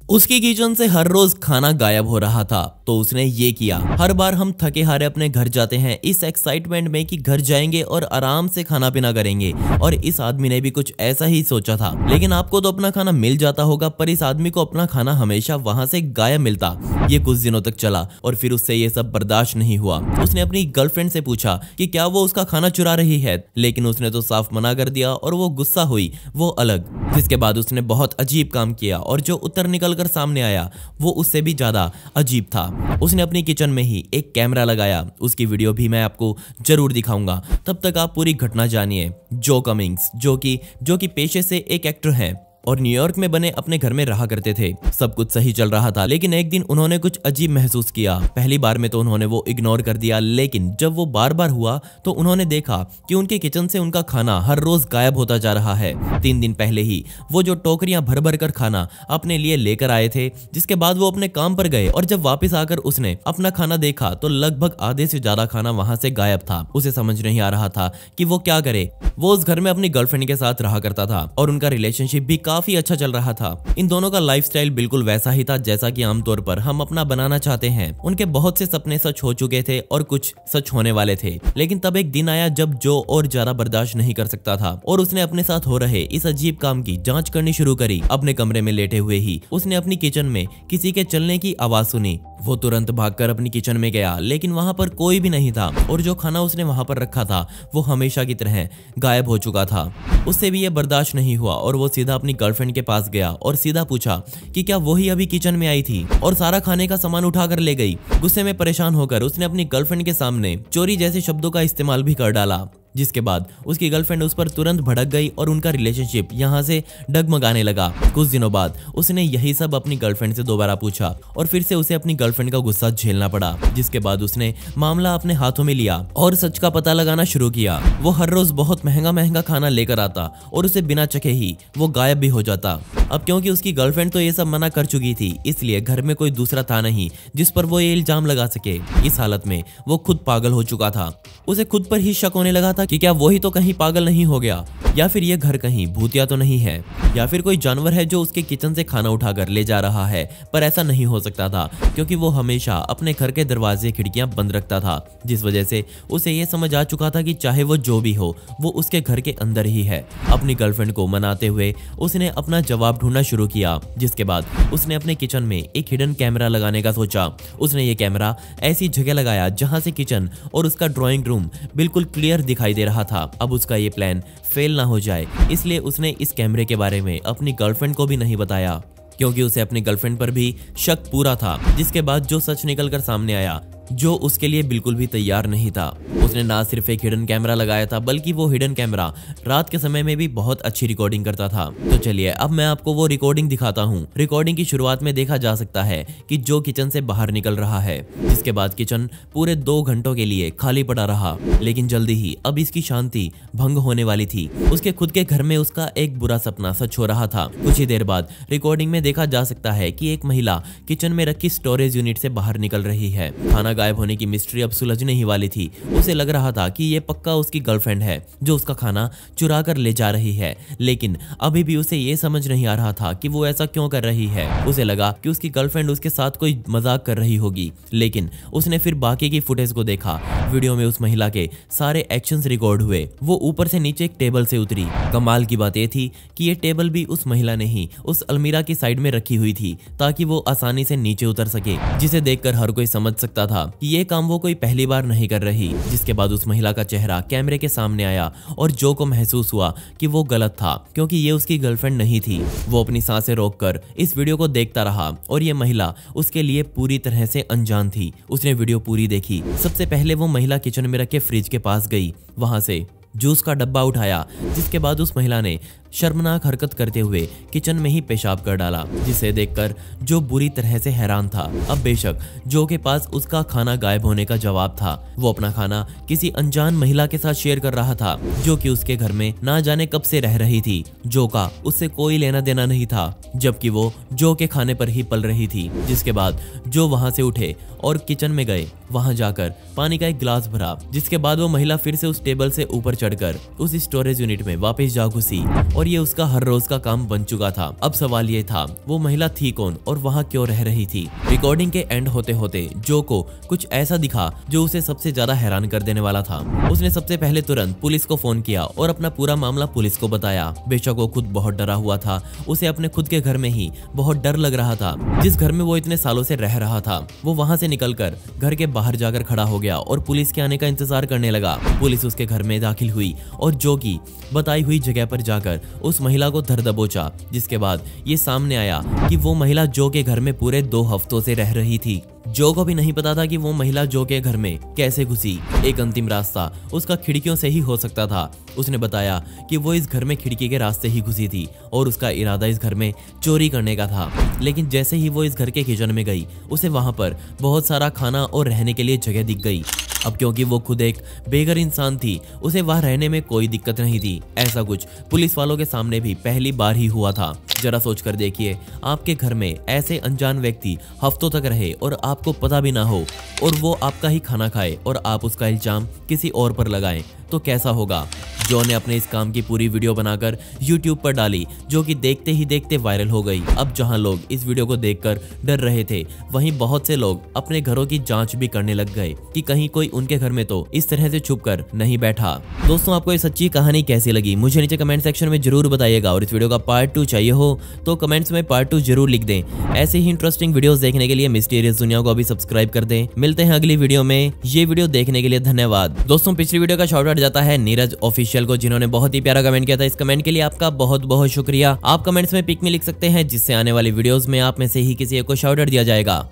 उसकी किचन से हर रोज खाना गायब हो रहा था, तो उसने ये किया। हर बार हम थके हारे अपने घर जाते हैं इस एक्साइटमेंट में कि घर जाएंगे और आराम से खाना पीना करेंगे, और इस आदमी ने भी कुछ ऐसा ही सोचा था। लेकिन आपको तो अपना खाना मिल जाता होगा, पर इस आदमी को अपना खाना हमेशा वहां से गायब मिलता। ये कुछ दिनों तक चला और फिर उससे ये सब बर्दाश्त नहीं हुआ। उसने अपनी गर्लफ्रेंड से पूछा कि क्या वो उसका खाना चुरा रही है, लेकिन उसने तो साफ मना कर दिया और वो गुस्सा हुई, वो अलग। जिसके बाद उसने बहुत अजीब काम किया और जो उत्तर निकल कर सामने आया वो उससे भी ज्यादा अजीब था। उसने अपनी किचन में ही एक कैमरा लगाया। उसकी वीडियो भी मैं आपको जरूर दिखाऊंगा, तब तक आप पूरी घटना जानिए। जो कमिंग्स जो कि पेशे से एक एक्टर हैं और न्यूयॉर्क में बने अपने घर में रहा करते थे। सब कुछ सही चल रहा था, लेकिन एक दिन उन्होंने कुछ अजीब महसूस किया। पहली बार में तो उन्होंने वो इग्नोर कर दिया, लेकिन जब वो बार बार हुआ तो उन्होंने देखा कि उनके किचन से उनका खाना हर रोज गायब होता जा रहा है। 3 दिन पहले ही वो जो टोकरियां भर भर कर खाना अपने लिए लेकर आए थे, जिसके बाद वो अपने काम पर गए और जब वापस आकर उसने अपना खाना देखा तो लगभग आधे से ज्यादा खाना वहां से गायब था। उसे समझ नहीं आ रहा था कि वो क्या करे। वो उस घर में अपनी गर्लफ्रेंड के साथ रहा करता था और उनका रिलेशनशिप भी काफी अच्छा चल रहा था। इन दोनों का लाइफस्टाइल बिल्कुल वैसा ही था जैसा कि आमतौर पर हम अपना बनाना चाहते हैं। उनके बहुत से सपने सच हो चुके थे और कुछ सच होने वाले थे, लेकिन तब एक दिन आया जब जो और ज्यादा बर्दाश्त नहीं कर सकता था और उसने अपने साथ हो रहे इस अजीब काम की जांच करनी शुरू करी। अपने कमरे में लेटे हुए ही उसने अपनी किचन में किसी के चलने की आवाज सुनी। वो तुरंत भागकर अपनी किचन में गया, लेकिन वहां पर कोई भी नहीं था और जो खाना उसने वहां पर रखा था वो हमेशा की तरह गायब हो चुका था। उससे भी ये बर्दाश्त नहीं हुआ और वो सीधा अपनी गर्लफ्रेंड के पास गया और सीधा पूछा कि क्या वही अभी किचन में आई थी और सारा खाने का सामान उठाकर ले गई। गुस्से में परेशान होकर उसने अपनी गर्लफ्रेंड के सामने चोरी जैसे शब्दों का इस्तेमाल भी कर डाला, जिसके बाद उसकी गर्लफ्रेंड उस पर तुरंत भड़क गई और उनका रिलेशनशिप यहाँ से डगमगाने लगा। कुछ दिनों बाद उसने यही सब अपनी गर्लफ्रेंड से दोबारा पूछा और फिर से उसे अपनी गर्लफ्रेंड का गुस्सा झेलना पड़ा, जिसके बाद उसने मामला अपने हाथों में लिया और सच का पता लगाना शुरू किया। वो हर रोज बहुत महंगा महंगा खाना लेकर आता और उसे बिना चखे ही वो गायब भी हो जाता। अब क्योंकि उसकी गर्लफ्रेंड तो ये सब मना कर चुकी थी, इसलिए घर में कोई दूसरा था नहीं जिस पर वो ये इल्जाम लगा सके। इस हालत में वो खुद पागल हो चुका था। उसे खुद पर ही शक होने लगा था कि क्या वही तो कहीं पागल नहीं हो गया, या फिर ये घर कहीं भूतिया तो नहीं है, या फिर कोई जानवर है जो उसके किचन से खाना उठाकर ले जा रहा है। पर ऐसा नहीं हो सकता था, क्योंकि वो हमेशा अपने घर के दरवाजे खिड़कियां बंद रखता था, जिस वजह से उसे ये समझ आ चुका था कि चाहे वो जो भी हो वो उसके घर के अंदर ही है। अपनी गर्लफ्रेंड को मनाते हुए उसने अपना जवाब ढूंढना शुरू किया, जिसके बाद उसने अपने किचन में एक हिडन कैमरा लगाने का सोचा। उसने ये कैमरा ऐसी जगह लगाया जहां से किचन और उसका ड्राइंग रूम बिल्कुल क्लियर दिखाई दे रहा था। अब उसका ये प्लान फेल ना हो जाए, इसलिए उसने इस कैमरे के बारे में अपनी गर्लफ्रेंड को भी नहीं बताया, क्योंकि उसे अपनी गर्लफ्रेंड पर भी शक पूरा था। जिसके बाद जो सच निकल कर सामने आया, जो उसके लिए बिल्कुल भी तैयार नहीं था। उसने ना सिर्फ एक हिडन कैमरा लगाया था, बल्कि वो हिडन कैमरा रात के समय में भी बहुत अच्छी रिकॉर्डिंग करता था। तो चलिए अब मैं आपको वो रिकॉर्डिंग दिखाता हूँ। रिकॉर्डिंग की शुरुआत में देखा जा सकता है कि जो किचन से बाहर निकल रहा है, जिसके बाद किचन पूरे 2 घंटों के लिए खाली पड़ा रहा। लेकिन जल्दी ही अब इसकी शांति भंग होने वाली थी। उसके खुद के घर में उसका एक बुरा सपना सच हो रहा था। कुछ ही देर बाद रिकॉर्डिंग में देखा जा सकता है कि एक महिला किचन में रखी स्टोरेज यूनिट से बाहर निकल रही है। खाना गायब होने की मिस्ट्री अब सुलझने ही वाली थी। उसे लग रहा था कि ये पक्का उसकी गर्लफ्रेंड है जो उसका खाना चुरा कर ले जा रही है, लेकिन अभी भी उसे ये समझ नहीं आ रहा था कि वो ऐसा क्यों कर रही है। उसे लगा कि उसकी गर्लफ्रेंड उसके साथ कोई मजाक कर रही होगी, लेकिन उसने फिर बाकी की फुटेज को देखा। वीडियो में उस महिला के सारे एक्शंस रिकॉर्ड हुए। वो ऊपर से नीचे एक टेबल से उतरी। कमाल की बात यह थी कि ये टेबल भी उस महिला ने ही उस अलमीरा की साइड में रखी हुई थी, ताकि वो आसानी से नीचे उतर सके, जिसे देखकर हर कोई समझ सकता था कि ये काम वो कोई पहली बार नहीं कर रही। जिसके बाद उस महिला का चेहरा कैमरे के सामने आया और जो को महसूस हुआ कि वो गलत था, क्योंकि ये उसकी गर्लफ्रेंड नहीं थी। वो अपनी सांसें रोककर इस वीडियो को देखता रहा और ये महिला उसके लिए पूरी तरह से अनजान थी। उसने वीडियो पूरी देखी। सबसे पहले वो महिला किचन में रखे फ्रिज के पास गई, वहां से जूस का डब्बा उठाया, जिसके बाद उस महिला ने शर्मनाक हरकत करते हुए किचन में ही पेशाब कर डाला, जिसे देखकर जो बुरी तरह से हैरान था। अब बेशक जो के पास उसका खाना गायब होने का जवाब था, वो अपना खाना किसी अनजान महिला के साथ शेयर कर रहा था, जो कि उसके घर में ना जाने कब से रह रही थी। जो का उससे कोई लेना देना नहीं था, जबकि वो जो के खाने पर ही पल रही थी। जिसके बाद जो वहां से उठे और किचन में गए, वहां जाकर पानी का एक गिलास भरा, जिसके बाद वो महिला फिर से उस टेबल से ऊपर चढ़कर उस स्टोरेज यूनिट में वापस जा घुसी और ये उसका हर रोज का काम बन चुका था। अब सवाल ये था वो महिला थी कौन और वहाँ क्यों रह रही थी। रिकॉर्डिंग के एंड होते होते जो को कुछ ऐसा दिखा जो उसे सबसे ज्यादा हैरान कर देने वाला था। उसने सबसे पहले तुरंत पुलिस को फोन किया और अपना पूरा मामला पुलिस को बताया। बेशक वो खुद बहुत डरा हुआ था, उसे अपने खुद के घर में ही बहुत डर लग रहा था। जिस घर में वो इतने सालों से रह रहा था वो वहां से निकलकर घर के बाहर जाकर खड़ा हो गया और पुलिस के आने का इंतजार करने लगा। पुलिस उसके घर में दाखिल हुई और जो की बताई हुई जगह पर जाकर उस महिला को धर दबोचा, जिसके बाद ये सामने आया कि वो महिला जो के घर में पूरे 2 हफ्तों से रह रही थी। जो को भी नहीं पता था कि वो महिला जो के घर में कैसे घुसी। एक अंतिम रास्ता उसका खिड़कियों से ही हो सकता था। उसने बताया कि वो इस घर में खिड़की के रास्ते ही घुसी थी और उसका इरादा इस घर में चोरी करने का था। लेकिन जैसे ही वो इस घर के किचन में गई उसे वहां पर बहुत सारा खाना और रहने के लिए जगह दिख गई। अब क्योंकि वो खुद एक बेघर इंसान थी उसे वहां रहने में कोई दिक्कत नहीं थी। ऐसा कुछ पुलिस वालों के सामने भी पहली बार ही हुआ था। जरा सोच कर देखिए, आपके घर में ऐसे अनजान व्यक्ति हफ्तों तक रहे और आपको पता भी ना हो और वो आपका ही खाना खाए और आप उसका इल्जाम किसी और पर लगाएं तो कैसा होगा। जो ने अपने इस काम की पूरी वीडियो बनाकर YouTube पर डाली जो कि देखते ही देखते वायरल हो गई। अब जहां लोग इस वीडियो को देखकर डर रहे थे वहीं बहुत से लोग अपने घरों की जांच भी करने लग गए कि कहीं कोई उनके घर में तो इस तरह से छुपकर नहीं बैठा। दोस्तों, आपको ये सच्ची कहानी कैसी लगी मुझे नीचे कमेंट सेक्शन में जरूर बताइएगा और इस वीडियो का पार्ट 2 चाहिए हो तो कमेंट्स में पार्ट 2 जरूर लिख दें। ऐसे ही इंटरेस्टिंग वीडियोस देखने के लिए मिस्टीरियस दुनिया को अभी सब्सक्राइब कर दें। मिलते हैं अगली वीडियो में। ये वीडियो देखने के लिए धन्यवाद। दोस्तों, पिछली वीडियो का शॉर्ट आउट जाता है नीरज ऑफिशियल को, जिन्होंने बहुत ही प्यारा कमेंट किया था। इस कमेंट के लिए आपका बहुत बहुत शुक्रिया। आप कमेंट्स में पिक में लिख सकते हैं जिससे आने वाली वीडियोस में आप में से ही किसी एक को शाउट आउट दिया जाएगा।